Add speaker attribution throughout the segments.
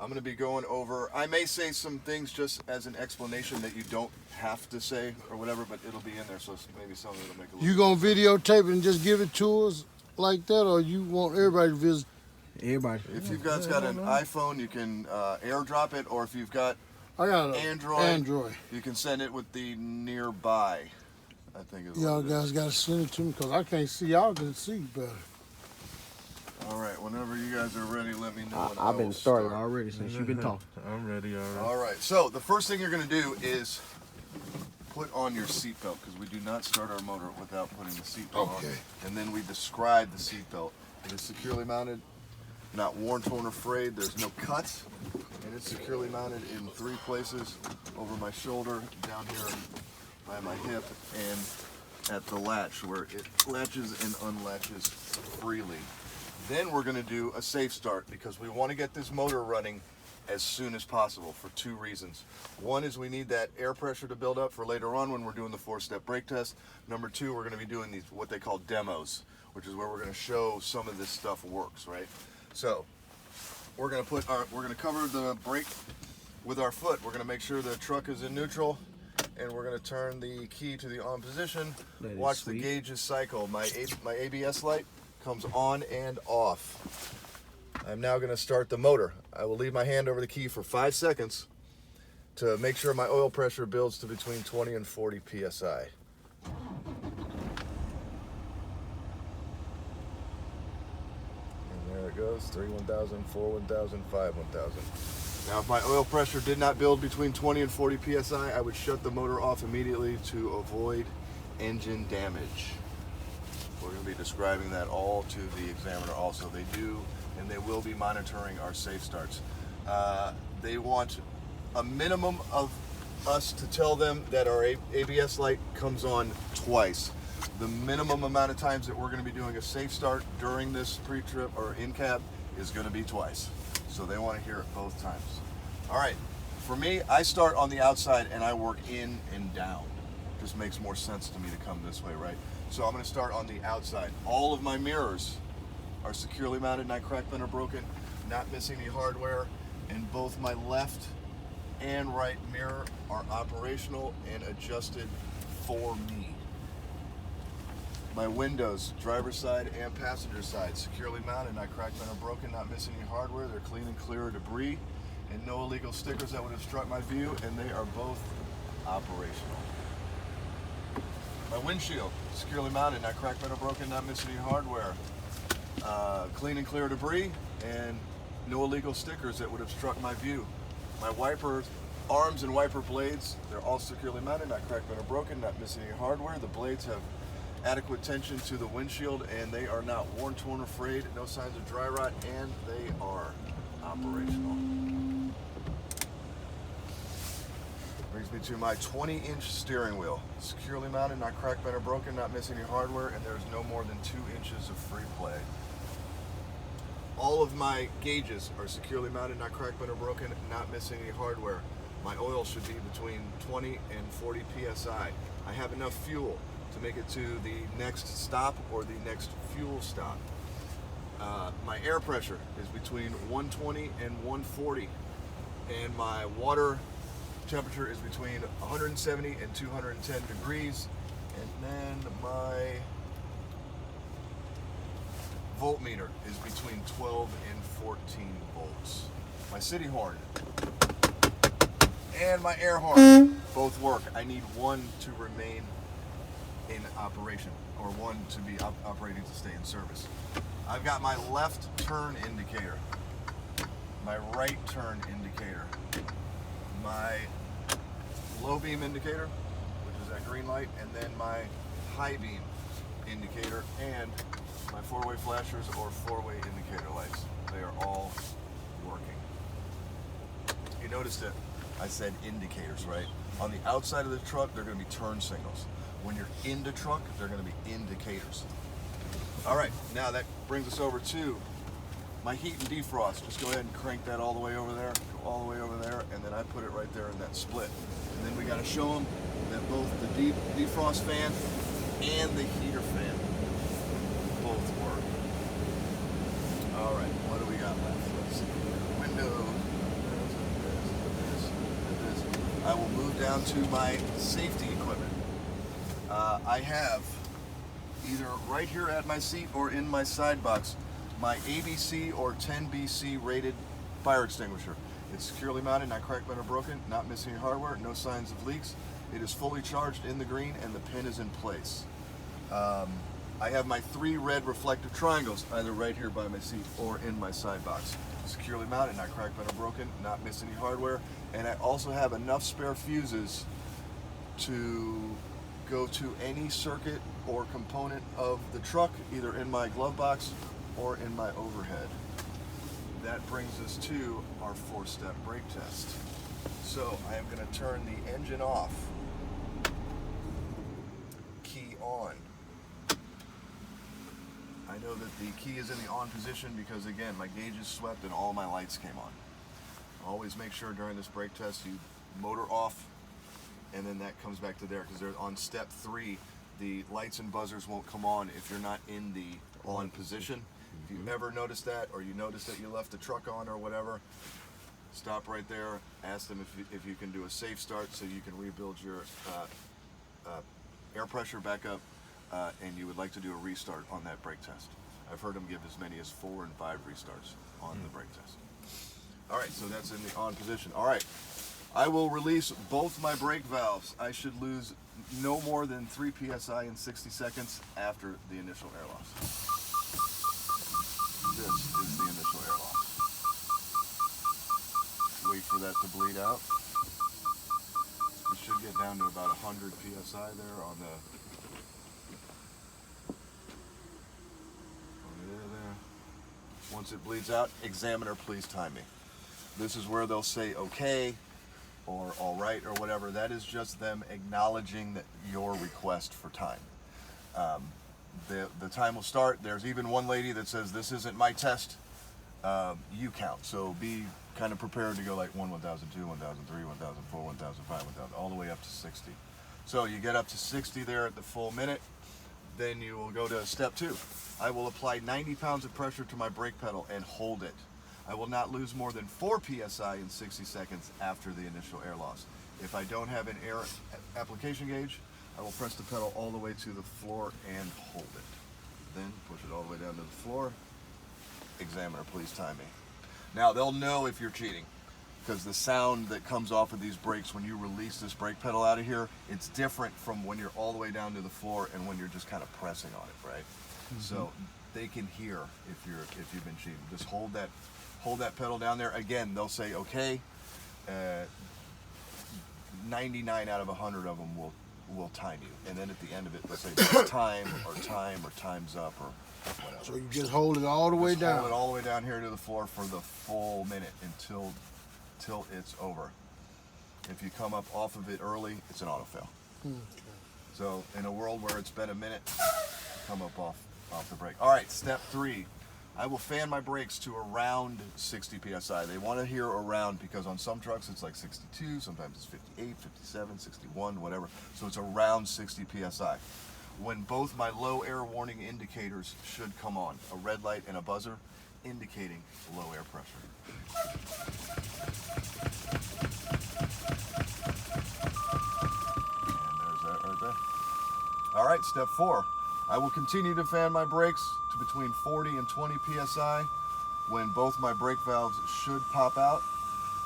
Speaker 1: I'm going to be going over, I may say some things just as an explanation that you don't have to say or whatever, but it'll be in there, so maybe something that'll make a little.
Speaker 2: You gonna videotape it and just give it to us like that, or you want everybody to visit?
Speaker 3: Everybody.
Speaker 1: If you've got an iPhone, you can airdrop it, or if you've got
Speaker 2: I got
Speaker 1: an
Speaker 2: an Android.
Speaker 1: you can send it with the nearby, I think is
Speaker 2: Y'all
Speaker 1: what it
Speaker 2: guys
Speaker 1: is.
Speaker 2: gotta send it to me because I can't see. Y'all can see better.
Speaker 1: All right, whenever you guys are ready, let me know.
Speaker 3: I've been started already since you've been talking.
Speaker 4: I'm ready already.
Speaker 1: All right, so the first thing you're going to do is put on your seatbelt, because we do not start our motor without putting the seatbelt on. And then we describe the seatbelt. It is securely mounted, not worn, torn, or frayed. There's no cuts, and it's securely mounted in 3 places: over my shoulder, down here by my hip, and at the latch where it latches and unlatches freely. Then we're going to do a safe start, because we want to get this motor running as soon as possible for 2 reasons. One is we need that air pressure to build up for later on when we're doing the 4-step brake test. Number 2, we're going to be doing these what they call demos, which is where we're going to show some of this stuff works, right? So we're going to cover the brake with our foot. We're going to make sure the truck is in neutral, and we're going to turn the key to the on position. Watch the gauges cycle. My ABS light comes on and off. I'm now going to start the motor. I will leave my hand over the key for 5 seconds to make sure my oil pressure builds to between 20 and 40 psi. And there it goes, 3 1000, 4 1000, 5 1000. Now if my oil pressure did not build between 20 and 40 psi, I would shut the motor off immediately to avoid engine damage. We're going to be describing that all to the examiner also. They do, and they will be monitoring our safe starts. They want a minimum of us to tell them that our ABS light comes on twice. The minimum amount of times that we're going to be doing a safe start during this pre-trip or in-cab is going to be twice. So they want to hear it both times. All right, for me, I start on the outside and I work in and down. Just makes more sense to me to come this way, right? So I'm going to start on the outside. All of my mirrors are securely mounted, not cracked, bent, or broken, not missing any hardware, and both my left and right mirror are operational and adjusted for me. My windows, driver's side and passenger side, securely mounted, not cracked, bent, or broken, not missing any hardware. They're clean and clear of debris, and no illegal stickers that would obstruct my view, and they are both operational. My windshield, securely mounted, not cracked, bent, or broken, not missing any hardware. Clean and clear of debris, and no illegal stickers that would obstruct my view. My wipers, arms and wiper blades, they're all securely mounted, not cracked, bent, or broken, not missing any hardware. The blades have adequate tension to the windshield, and they are not worn, torn, or frayed, no signs of dry rot, and they are operational. Brings me to my 20-inch steering wheel. Securely mounted, not cracked, bent, or broken, not missing any hardware, and there's no more than 2 inches of free play. All of my gauges are securely mounted, not cracked, bent, or broken, not missing any hardware. My oil should be between 20 and 40 psi. I have enough fuel to make it to the next stop or the next fuel stop. My air pressure is between 120 and 140, and my water temperature is between 170 and 210 degrees, and then my voltmeter is between 12 and 14 volts. My city horn and my air horn both work. I need one to remain in operation, or one to be operating to stay in service. I've got my left turn indicator, my right turn indicator, my low beam indicator, which is that green light, and then my high beam indicator, and my 4-way flashers or 4-way indicator lights. They are all working. You noticed that I said indicators, right? On the outside of the truck, they're going to be turn signals. When you're in the truck, they're going to be indicators. All right, now that brings us over to my heat and defrost. Just go ahead and crank that all the way over there, go all the way over there, and then I put it right there in that split. And then we got to show them that both the defrost fan and the heater fan both work. All right, what do we got left? Let's see. Window. move down to my safety equipment. I have either right here at my seat or in my side box my ABC or 10BC rated fire extinguisher. It's securely mounted, not cracked, bent, or broken, not missing any hardware, no signs of leaks. It is fully charged in the green and the pin is in place. I have my 3 red reflective triangles either right here by my seat or in my side box. Securely mounted, not cracked, bent, or broken, not missing any hardware. And I also have enough spare fuses to go to any circuit or component of the truck, either in my glove box or in my overhead. That brings us to our 4-step brake test. So I am going to turn the engine off, key on. I know that the key is in the on position because, again, my gauge is swept and all my lights came on. Always make sure during this brake test you motor off, and then that comes back to there, because they're on step 3. The lights and buzzers won't come on if you're not in the on position. If you ever notice that, or you notice that you left the truck on or whatever, stop right there. Ask them if you can do a safe start so you can rebuild your air pressure back up, and you would like to do a restart on that brake test. I've heard them give as many as 4 and 5 restarts on the brake test. All right, so that's in the on position. All right, I will release both my brake valves. I should lose no more than 3 psi in 60 seconds after the initial air loss. This is the initial air loss. Wait for that to bleed out. It should get down to about 100 psi there on the there. Once it bleeds out, examiner, please time me. This is where they'll say okay or all right or whatever. That is just them acknowledging that your request for time. The time will start. There's even one lady that says, this isn't my test, you count. So be kind of prepared to go like 1, 1002, 1003, 1004, 1005, 1000, all the way up to 60. So you get up to 60 there at the full minute, then you will go to step 2. I will apply 90 pounds of pressure to my brake pedal and hold it. I will not lose more than 4 psi in 60 seconds after the initial air loss. If I don't have an air application gauge, I will press the pedal all the way to the floor and hold it. Then push it all the way down to the floor. Examiner, please time me. Now they'll know if you're cheating, because the sound that comes off of these brakes when you release this brake pedal out of here, it's different from when you're all the way down to the floor and when you're just kind of pressing on it, right? Mm-hmm. So they can hear if you've been cheating. Just hold that pedal down there. Again, they'll say okay. 99 out of 100 of them will time you, and then at the end of it they'll say time or time's up or whatever.
Speaker 2: So you just hold it all the way down.
Speaker 1: Hold it all the way down here to the floor for the full minute until it's over. If you come up off of it early, it's an auto fail. Okay. So in a world where it's been a minute, come up off the brake. All right, step 3. I will fan my brakes to around 60 psi. They want to hear around because on some trucks it's like 62, sometimes it's 58, 57, 61, whatever. So it's around 60 psi. When both my low air warning indicators should come on, a red light and a buzzer indicating low air pressure. And there's that right there. All right, step 4. I will continue to fan my brakes to between 40 and 20 psi when both my brake valves should pop out.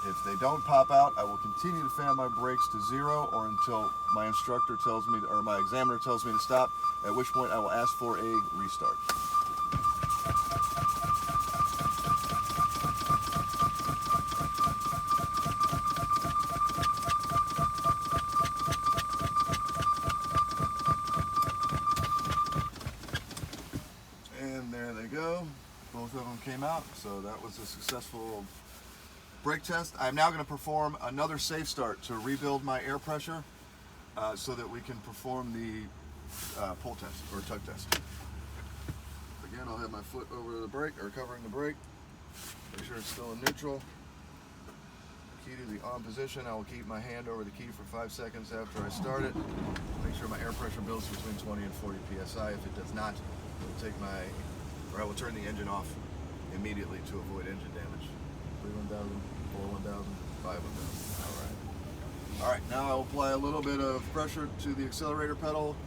Speaker 1: If they don't pop out, I will continue to fan my brakes to 0 or until my instructor tells me, or my examiner tells me to stop, at which point I will ask for a restart. And there they go. Both of them came out, so that was a successful brake test. I'm now going to perform another safe start to rebuild my air pressure so that we can perform the pull test or tug test. Again, I'll have my foot over the brake or covering the brake. Make sure it's still in neutral. Key to the on position. I will keep my hand over the key for 5 seconds after I start it. Make sure my air pressure builds between 20 and 40 psi. If it does not, I will turn the engine off immediately to avoid engine damage. 3 1000, 4 1000, 5 1000. All right. All right, now I'll apply a little bit of pressure to the accelerator pedal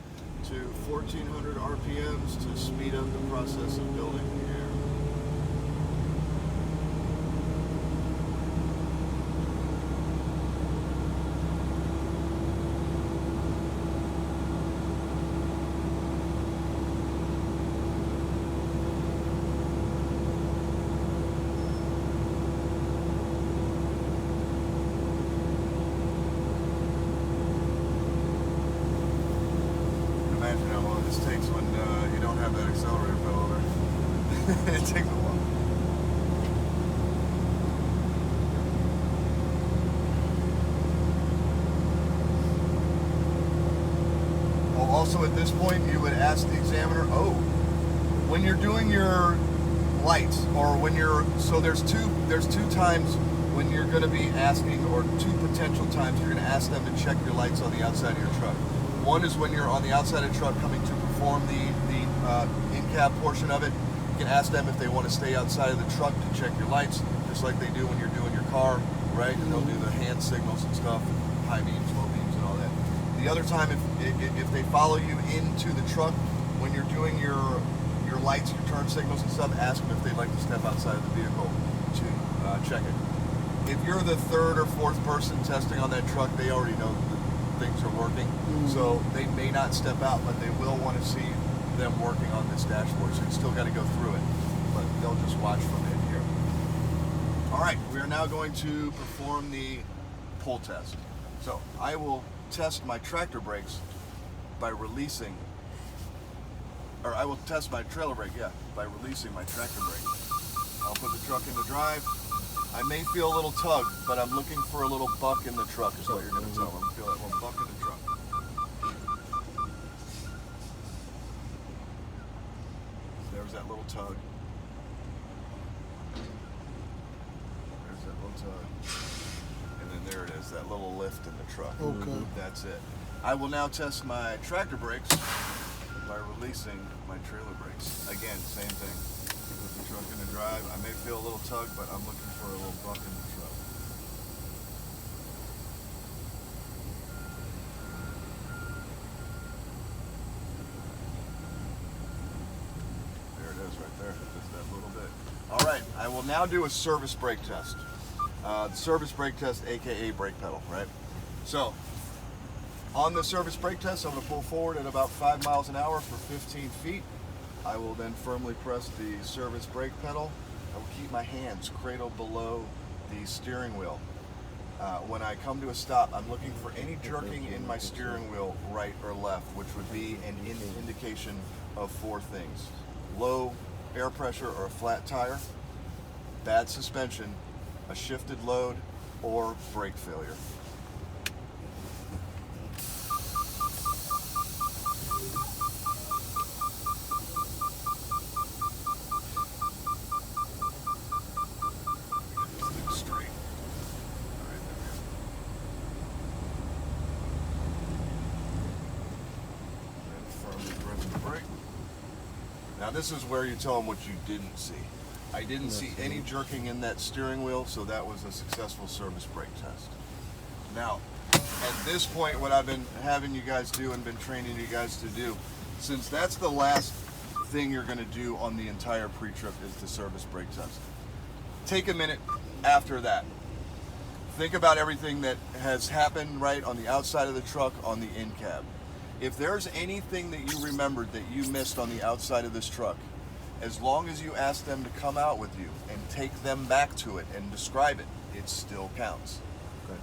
Speaker 1: to 1400 RPMs to speed up the process of building the air. Imagine how long this takes when you don't have that accelerator pedal there. It takes a while. Oh, also at this point, you would ask the examiner, when you're doing your lights, or when you're, so there's two times when you're going to be asking, or two potential times you're going to ask them to check your lights on the outside of your truck. One is when you're on the outside of the truck coming to perform the in-cab portion of it. You can ask them if they want to stay outside of the truck to check your lights, just like they do when you're doing your car, right? And they'll do the hand signals and stuff, high beams, low beams, and all that. The other time, if they follow you into the truck, when you're doing your lights, your turn signals and stuff, ask them if they'd like to step outside of the vehicle to check it. If you're the third or fourth person testing on that truck, they already know things are working, so they may not step out, but they will want to see them working on this dashboard, so you still got to go through it, but they'll just watch from in here. All right, we are now going to perform the pull test. So I will test my tractor brakes by releasing, or I will test my trailer brake, by releasing my tractor brake. I'll put the truck into drive. I may feel a little tug, but I'm looking for a little buck in the truck is what you're going to tell them. Feel that little buck in the truck. There's that little tug. There's that little tug. And then there it is, that little lift in the truck.
Speaker 2: Okay.
Speaker 1: That's it. I will now test my tractor brakes by releasing my trailer brakes. Again, same thing. Put the truck in the drive. I may feel a little tug, but I'm looking for a little buck in the truck. There it is right there, just that little bit. All right, I will now do a service brake test. The service brake test, AKA brake pedal, right? So, on the service brake test, I'm gonna pull forward at about 5 miles an hour for 15 feet. I will then firmly press the service brake pedal. I will keep my hands cradled below the steering wheel. When I come to a stop, I'm looking for any jerking in my steering wheel, right or left, which would be an indication of 4 things: low air pressure or a flat tire, bad suspension, a shifted load, or brake failure. Now this is where you tell them what you didn't see. I didn't see any jerking in that steering wheel, so that was a successful service brake test. Now, at this point, what I've been having you guys do and been training you guys to do, since that's the last thing you're going to do on the entire pre-trip is the service brake test. Take a minute after that. Think about everything that has happened right on the outside of the truck, on the in-cab. If there's anything that you remembered that you missed on the outside of this truck, as long as you ask them to come out with you and take them back to it and describe it, it still counts. Okay.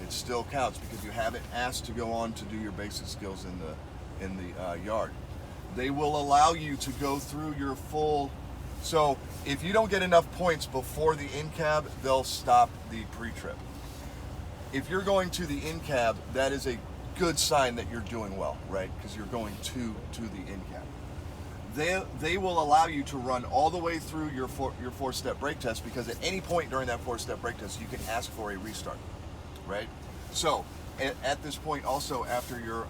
Speaker 1: It still counts because you haven't asked to go on to do your basic skills in the yard. They will allow you to go through your full. So if you don't get enough points before the in-cab, they'll stop the pre-trip. If you're going to the in-cab, that is a good sign that you're doing well, right? Because you're going to the in-cab. They will allow you to run all the way through your four-step brake test, because at any point during that four-step brake test, you can ask for a restart, right? So at this point, also after your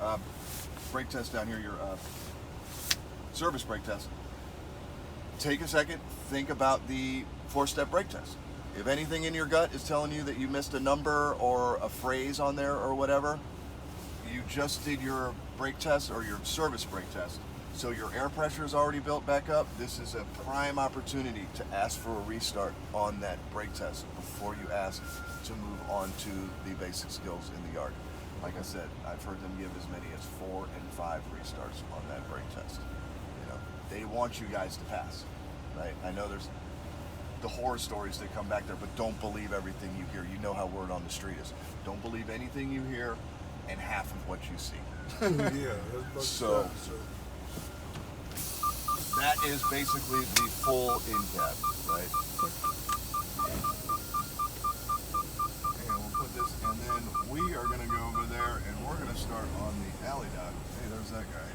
Speaker 1: brake test down here, your service brake test, take a second, think about the four-step brake test. If anything in your gut is telling you that you missed a number or a phrase on there or whatever, you just did your brake test or your service brake test. So your air pressure is already built back up. This is a prime opportunity to ask for a restart on that brake test before you ask to move on to the basic skills in the yard. Like I said, I've heard them give as many as 4 and 5 restarts on that brake test. You know, they want you guys to pass, right? I know there's the horror stories that come back there, but don't believe everything you hear. You know how word on the street is. Don't believe anything you hear and half of what you see.
Speaker 2: Yeah, that's
Speaker 1: So that is basically the full Incab, right? And we'll put this, and then we are gonna go over there and we're gonna start on the alley dog. Hey, there's that guy.